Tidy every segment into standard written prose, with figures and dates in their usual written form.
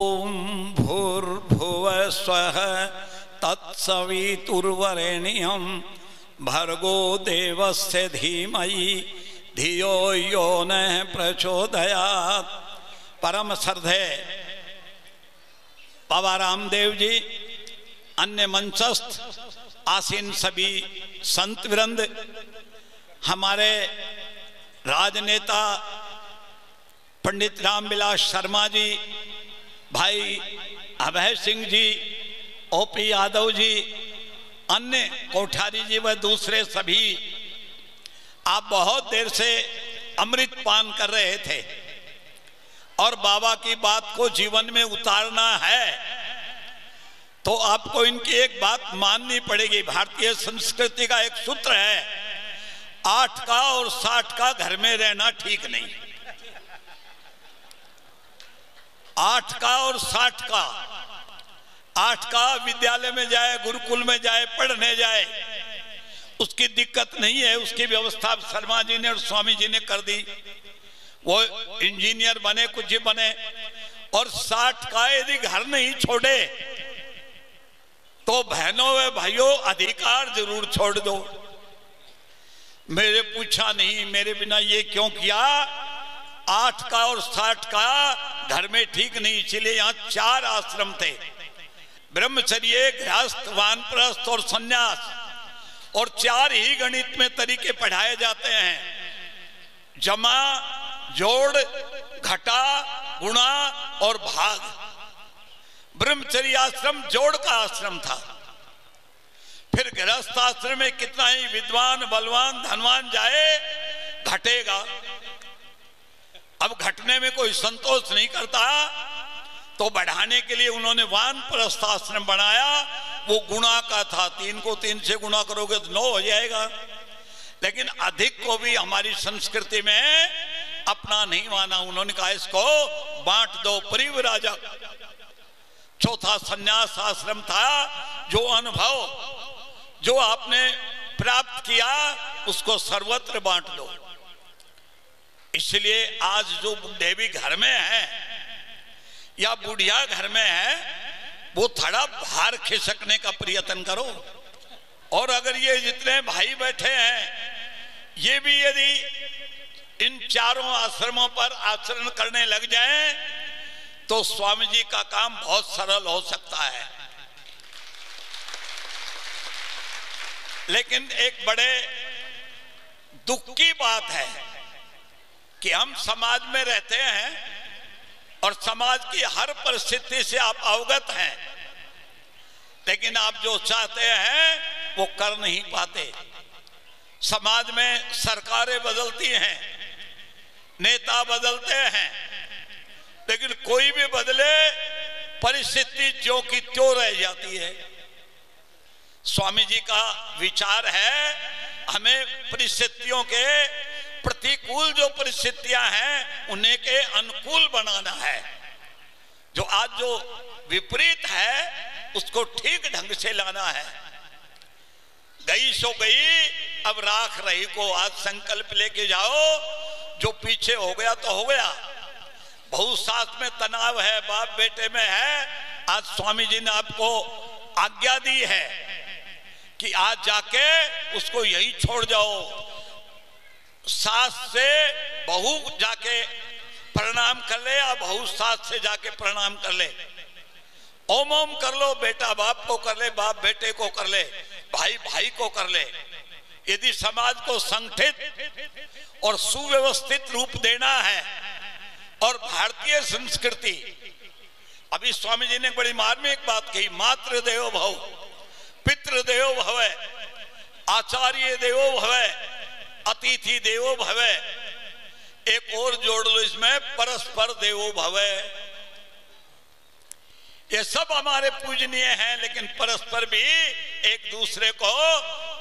ओम भूर्भुवः स्वः तत्सवितुर्वरेण्यं भर्गो देवस्य धीमहि धियो यो नः प्रचोदयात्। परम श्रद्धेय बाबा रामदेव जी, अन्य मंचस्थ आसीन सभी संत वृंद, हमारे राजनेता पंडित रामविलास शर्मा जी, भाई अभय सिंह जी, ओपी यादव जी, अन्य कोठारी जी व दूसरे सभी, आप बहुत देर से अमृत पान कर रहे थे और बाबा की बात को जीवन में उतारना है तो आपको इनकी एक बात माननी पड़ेगी। भारतीय संस्कृति का एक सूत्र है, 8 का और 60 का घर में रहना ठीक नहीं। 8 का और 60 का, 8 का विद्यालय में जाए, गुरुकुल में जाए, पढ़ने जाए, उसकी दिक्कत नहीं है, उसकी व्यवस्था शर्मा जी ने और स्वामी जी ने कर दी, वो इंजीनियर बने, कुछ बने। और 60 का यदि घर नहीं छोड़े तो बहनों व भाइयों अधिकार जरूर छोड़ दो। मेरे पूछा नहीं, मेरे बिना ये क्यों किया। 8 का और 60 का घर में ठीक नहीं, इसलिए यहाँ 4 आश्रम थे, ब्रह्मचर्य, गृहस्थ, वानप्रस्थ और संन्यास, और 4 ही गणित में तरीके पढ़ाए जाते हैं, जमा, जोड़, घटा, गुणा और भाग। ब्रह्मचर्य आश्रम जोड़ का आश्रम था। फिर गृहस्थ आश्रम में कितना ही विद्वान, बलवान, धनवान जाए, घटेगा। अब घटने में कोई संतोष नहीं करता तो बढ़ाने के लिए उन्होंने वानप्रस्थ आश्रम बनाया। वो गुणा का था, 3 को 3 से गुणा करोगे तो 9 हो जाएगा। लेकिन अधिक को भी हमारी संस्कृति में अपना नहीं माना, उन्होंने कहा इसको बांट दो, परिव्राजक। चौथा संन्यास आश्रम था, जो अनुभव जो आपने प्राप्त किया उसको सर्वत्र बांट दो। इसलिए आज जो बुढ़े भी घर में है या बुढ़िया घर में है, वो थोड़ा बाहर खिसकने का प्रयत्न करो। और अगर ये जितने भाई बैठे हैं ये भी यदि इन 4 आश्रमों पर आचरण करने लग जाएं तो स्वामी जी का काम बहुत सरल हो सकता है। लेकिन एक बड़े दुख की बात है कि हम समाज में रहते हैं और समाज की हर परिस्थिति से आप अवगत हैं, लेकिन आप जो चाहते हैं वो कर नहीं पाते। समाज में सरकारें बदलती हैं, नेता बदलते हैं, लेकिन कोई भी बदले परिस्थिति ज्यों की त्यों रह जाती है। स्वामी जी का विचार है, हमें परिस्थितियों के प्रतिकूल जो परिस्थितियां हैं उन्हें के अनुकूल बनाना है। जो आज जो विपरीत है उसको ठीक ढंग से लाना है। गई सो गई, अब राख रही को। आज संकल्प लेके जाओ, जो पीछे हो गया तो हो गया। बहुत साथ में तनाव है, बाप बेटे में है। आज स्वामी जी ने आपको आज्ञा दी है कि आज जाके उसको यही छोड़ जाओ। सास से बहू जाके प्रणाम कर ले या बहू सास से जाके प्रणाम कर ले। ओम ओम कर लो, बेटा बाप को कर ले, बाप बेटे को कर ले, भाई भाई को कर ले। यदि समाज को संगठित और सुव्यवस्थित रूप देना है और भारतीय संस्कृति, अभी स्वामी जी ने बड़ी मार्मिक बात कही, मातृ देवो भव, पितृ देवो भव, आचार्य देवो भव, अतिथि देवो भव। एक और जोड़ लो इसमें, परस्पर देवो भव। ये सब हमारे पूजनीय हैं, लेकिन परस्पर भी एक दूसरे को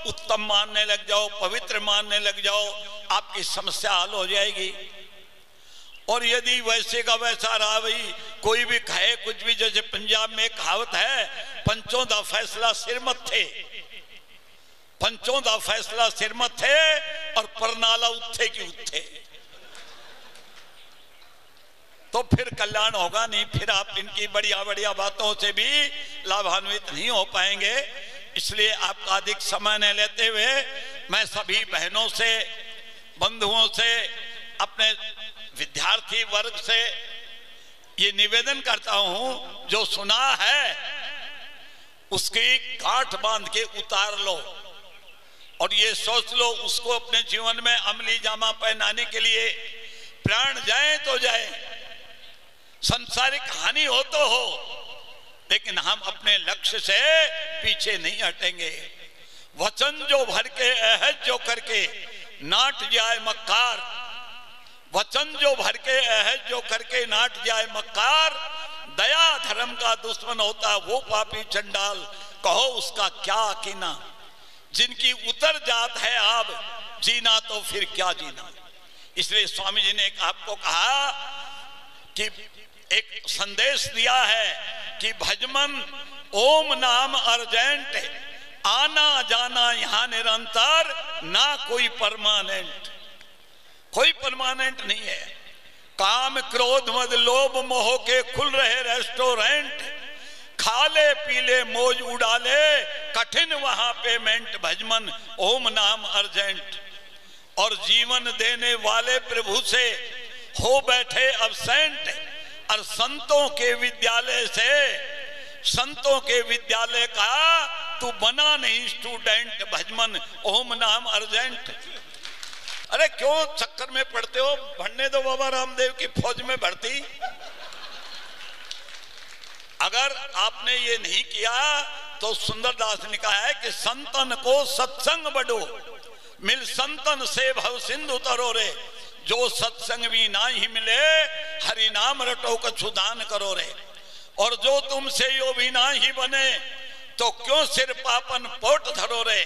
उत्तम मानने लग जाओ, पवित्र मानने लग जाओ, आपकी समस्या हल हो जाएगी। और यदि वैसे का वैसा रहा, भाई कोई भी कहे कुछ भी, जैसे पंजाब में एक कहावत है, पंचों दा फैसला सिर मत थे, पंचों दा फैसला सिर मत थे और परनाला उत्थे की उत्थे। तो फिर कल्याण होगा नहीं, फिर आप इनकी बढ़िया बढ़िया बातों से भी लाभान्वित नहीं हो पाएंगे। इसलिए आपका अधिक समय न लेते हुए मैं सभी बहनों से, बंधुओं से, अपने विद्यार्थी वर्ग से ये निवेदन करता हूं, जो सुना है उसकी गांठ बांध के उतार लो और ये सोच लो उसको अपने जीवन में अमली जामा पहनाने के लिए प्राण जाए तो जाए, संसारिक हानि हो तो हो, लेकिन हम अपने लक्ष्य से पीछे नहीं हटेंगे। वचन जो भर के अहद जो करके नाट जाए मक्कार, वचन जो भर के अहद जो करके नाट जाए मक्कार, दया धर्म का दुश्मन होता वो पापी चंडाल, कहो उसका क्या कीना। जिनकी उतर जात है आप, जीना तो फिर क्या जीना। इसलिए स्वामी जी ने आपको कहा कि एक संदेश दिया है कि भजमन ओम नाम अर्जेंट, आना जाना यहां निरंतर, ना कोई परमानेंट, कोई परमानेंट नहीं है। काम क्रोध मद लोभ मोह के खुल रहे रेस्टोरेंट, खाले पीले मौज उड़ाले कठिन वहां पेमेंट, भजमन ओम नाम अर्जेंट। और जीवन देने वाले प्रभु से हो बैठे अब्सेंट, और संतों के विद्यालय से, संतों के विद्यालय का तू बना नहीं स्टूडेंट, भजमन ओम नाम अर्जेंट। अरे क्यों चक्कर में पड़ते हो, भरने दो बाबा रामदेव की फौज में भर्ती। अगर आपने ये नहीं किया तो सुंदरदास ने कहा है कि संतन को सत्संग बढ़ो, मिल संतन से भव सिंधु तरो रे, जो सत्संग भी ना ही मिले हरि नाम रटो कछु दान करो रे। और जो तुमसे यो भी ना ही बने तो क्यों सिर पापन पोट धरो रे,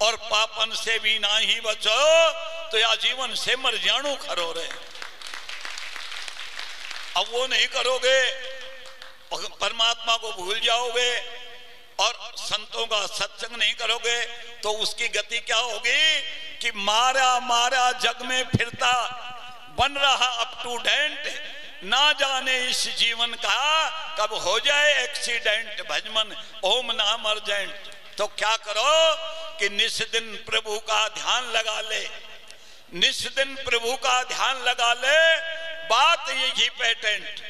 और पापन से भी ना ही बचो तो या जीवन से मर जानू खरो रे। अब वो नहीं करोगे, परमात्मा को भूल जाओगे और संतों का सत्संग नहीं करोगे, तो उसकी गति क्या होगी कि मारा मारा जग में फिरता बन रहा अप टू डेंट, ना जाने इस जीवन का कब हो जाए एक्सीडेंट, भजमन ओम नाम अर्जेंट। तो क्या करो कि निस दिन प्रभु का ध्यान लगा ले, निस दिन प्रभु का ध्यान लगा ले। बात यही पेटेंट,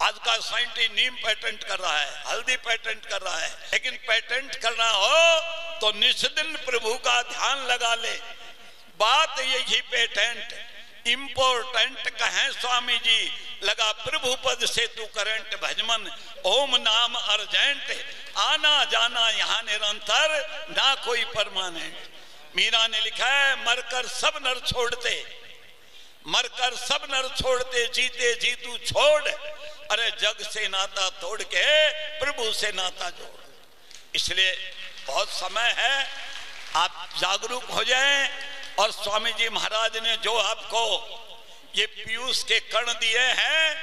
आज का साइंटिस्ट नीम पेटेंट कर रहा है, हल्दी पेटेंट कर रहा है, लेकिन पेटेंट करना हो तो निस दिन प्रभु का ध्यान लगा ले। बात यही पेटेंट, इंपोर्टेंट कहें स्वामी जी, लगा प्रभु पद से तू करंट, भजमन ओम नाम अर्जेंट, आना जाना यहाँ निरंतर, ना कोई परमानेंट। मीरा ने लिखा है मरकर सब नर छोड़ते, मरकर सब नर छोड़ते, जीते जी तू छोड़, अरे जग से नाता तोड़ के प्रभु से नाता जोड़। इसलिए बहुत समय है, आप जागरूक हो जाएं। और स्वामी जी महाराज ने जो आपको ये पीयूष के कण दिए हैं,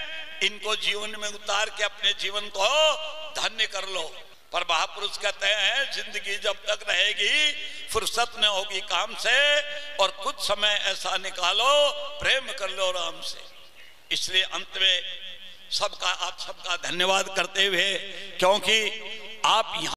इनको जीवन में उतार के अपने जीवन को धन्य कर लो। पर महापुरुष कहते हैं जिंदगी जब तक रहेगी फुर्सत न होगी काम से, और कुछ समय ऐसा निकालो प्रेम कर लो राम से। इसलिए अंत में सबका, आप सबका धन्यवाद करते हुए, क्योंकि आप यहाँ